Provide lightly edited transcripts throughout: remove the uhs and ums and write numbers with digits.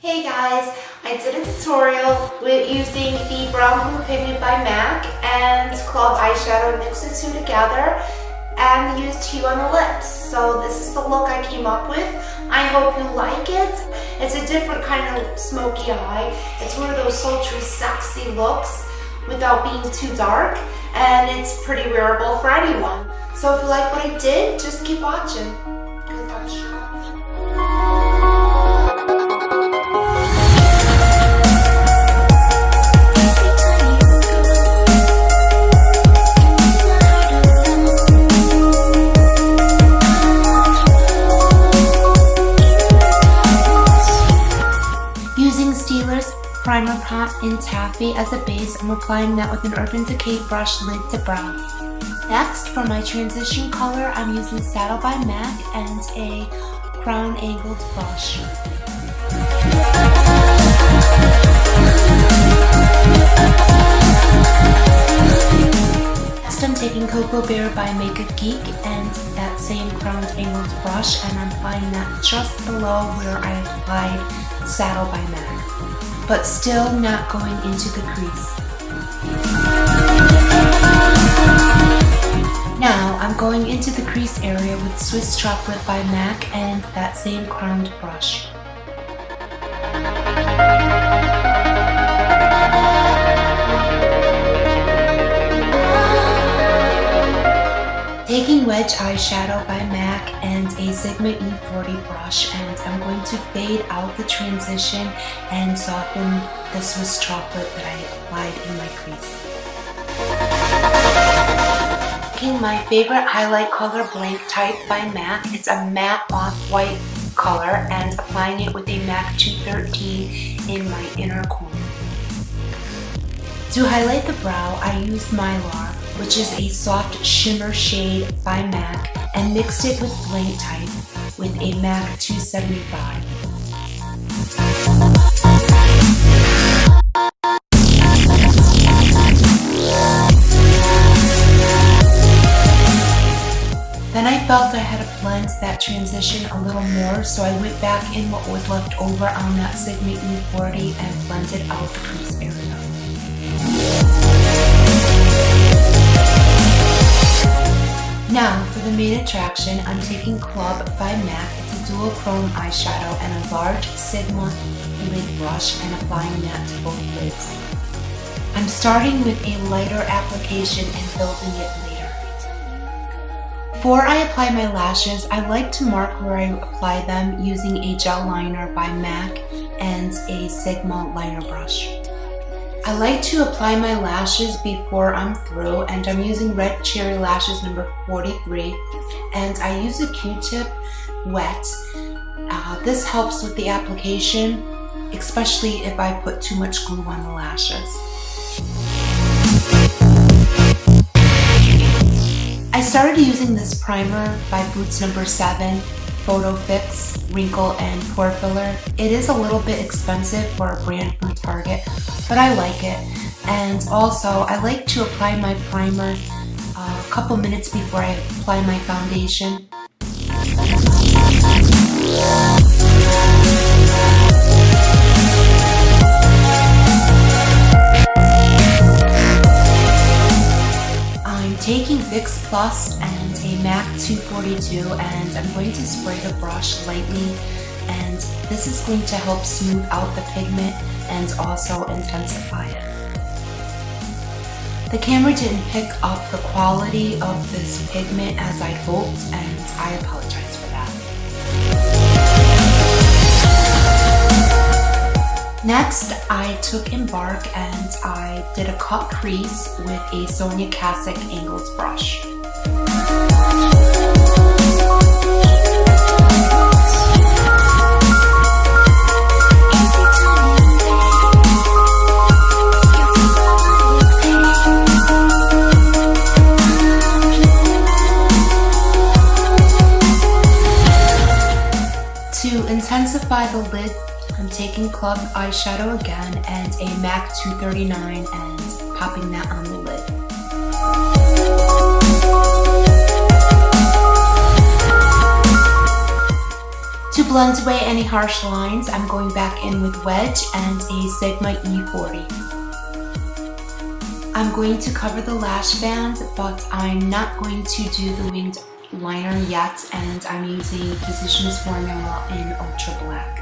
Hey guys, I did a tutorial with using the Brown Blue Pigment by M.A.C and Club Eyeshadow, mixed the two together and used hue on the lips. So this is the look I came up with. I hope you like it. It's a different kind of smoky eye. It's one of those sultry, sexy looks without being too dark, and it's pretty wearable for anyone. So if you like what I did, just keep watching, because I'm sure. Using Stila's primer pot in Taffy as a base, I'm applying that with an Urban Decay brush lid to brow. Next, for my transition color, I'm using Saddle by M.A.C and a crown angled brush. Next, I'm taking Cocoa Bear by Makeup Geek and that same crown angled brush, and I'm applying that just below where I applied Saddle by M.A.C, but still not going into the crease. Now I'm going into the crease area with Swiss Chocolate by M.A.C and that same crowned brush. Taking Wedge eyeshadow by M.A.C and a Sigma E40 brush, and I'm going to fade out the transition and soften the Swiss chocolate that I applied in my crease. Taking my favorite highlight color, Blanc Type by M.A.C. It's a matte off-white color, and applying it with a M.A.C 213 in my inner corner. To highlight the brow, I used Mylar, which is a soft shimmer shade by M.A.C, and mixed it with Blanc Type with a M.A.C 275. Then I felt I had to blend that transition a little more, so I went back in what was left over on that Sigma E40 and blended out the crease area. Now, for the main attraction, I'm taking Club by M.A.C. It's a dual chrome eyeshadow and a large Sigma lid brush, and applying that to both lids. I'm starting with a lighter application and building it later. Before I apply my lashes, I like to mark where I apply them using a gel liner by M.A.C and a Sigma liner brush. I like to apply my lashes before I'm through, and I'm using Red Cherry Lashes number 43, and I use a Q-tip wet. This helps with the application, especially if I put too much glue on the lashes. I started using this primer by Boots number 7, Photo Fix, Wrinkle, and Pore Filler. It is a little bit expensive for a brand from Target, but I like it. And also, I like to apply my primer a couple minutes before I apply my foundation. I'm taking Fix Plus and a M.A.C 242, and I'm going to spray the brush lightly, and this is going to help smooth out the pigment and also intensify it. The camera didn't pick up the quality of this pigment as I'd hoped, and I apologize for that. Next, I took Embark and I did a cut crease with a Sonja Konuk angled brush. To intensify the lid, I'm taking Club eyeshadow again and a M.A.C 239 and popping that on the lid. blend away any harsh lines, I'm going back in with Wedge and a Sigma E40. I'm going to cover the lash band, but I'm not going to do the winged liner yet, and I'm using Physicians Formula in Ultra Black.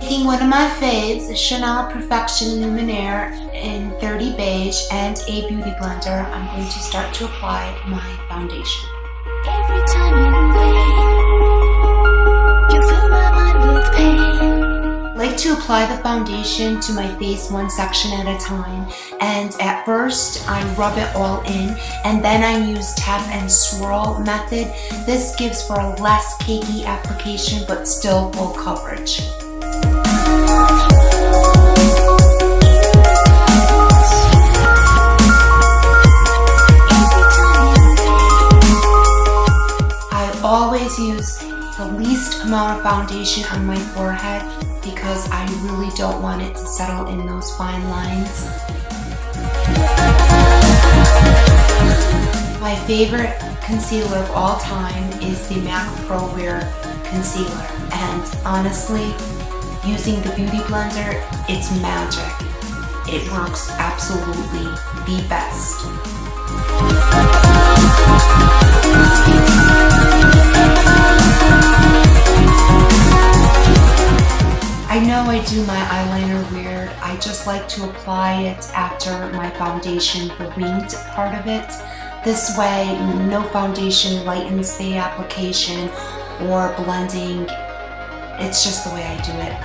Taking one of my faves, Chanel Perfection Luminere in 30 Beige and a beauty blender, I'm going to start to apply my foundation. Every time you fill my mind with pain. I like to apply the foundation to my face one section at a time, and at first I rub it all in and then I use tap and swirl method. This gives for a less cakey application but still full coverage. I always use the least amount of foundation on my forehead because I really don't want it to settle in those fine lines. My favorite concealer of all time is the M.A.C ProWear Concealer, and honestly, using the beauty blender, it's magic. It works absolutely the best. I know I do my eyeliner weird. I just like to apply it after my foundation, the winged part of it. This way, no foundation lightens the application or blending. It's just the way I do it.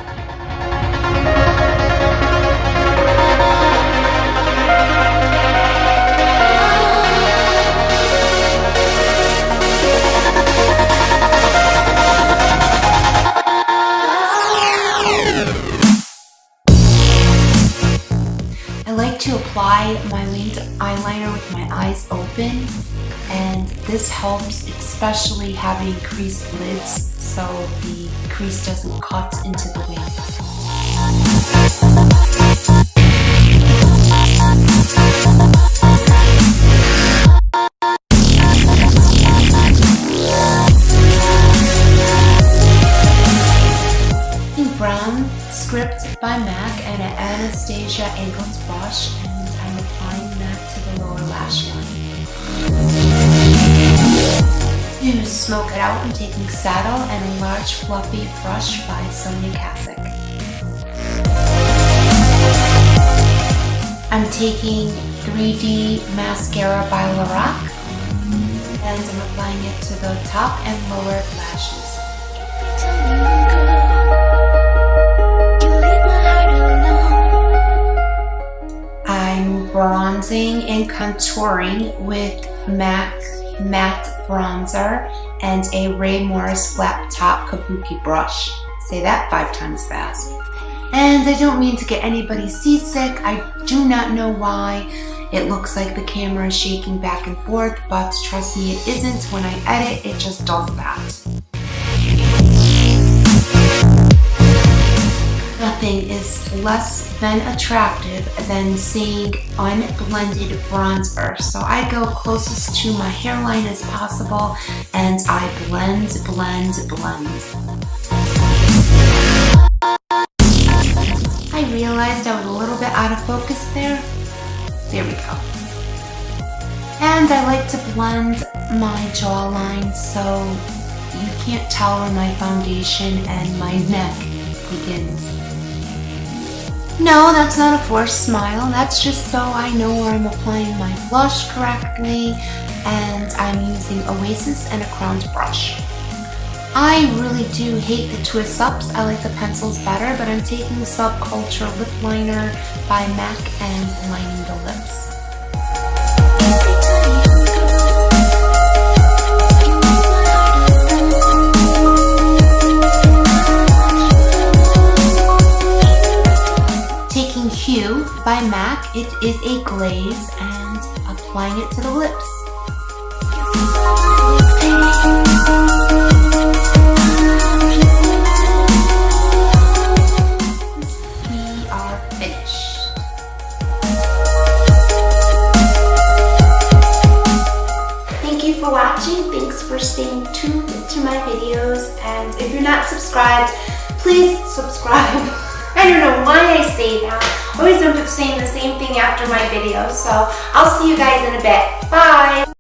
I like to apply my winged eyeliner with my eyes open, and this helps, especially having creased lids, so the crease doesn't cut into the wing. Brown Script by M.A.C and an Anastasia angled brush, and I'm applying that to the lower lash line. To smoke it out, I'm taking Saddle and a large fluffy brush by Sonja Konuk. I'm taking 3D Mascara by Lorac, and I'm applying it to the top and lower lashes. Bronzing and contouring with M.A.C Matte Bronzer and a Ray Morris Flat Top Kabuki brush. Say that 5 times fast. And I don't mean to get anybody seasick. I do not know why it looks like the camera is shaking back and forth, but trust me, it isn't. When I edit, it just does that. Nothing is less than attractive than seeing unblended bronzer. So I go closest to my hairline as possible and I blend, blend, blend. I realized I was a little bit out of focus there. There we go. And I like to blend my jawline so you can't tell where my foundation and my neck begins. No, that's not a forced smile. That's just so I know where I'm applying my blush correctly, and I'm using Oasis and a crowned brush. I really do hate the twist ups. I like the pencils better, but I'm taking the Subculture Lip Liner by M.A.C and lining the lips. Hue by M.A.C, it is a glaze, and applying it to the lips. We are finished. Thank you for watching. Thanks for And if you're not subscribed, please subscribe. I don't know why I say that. I always end up saying the same thing after my videos. So I'll see you guys in a bit. Bye!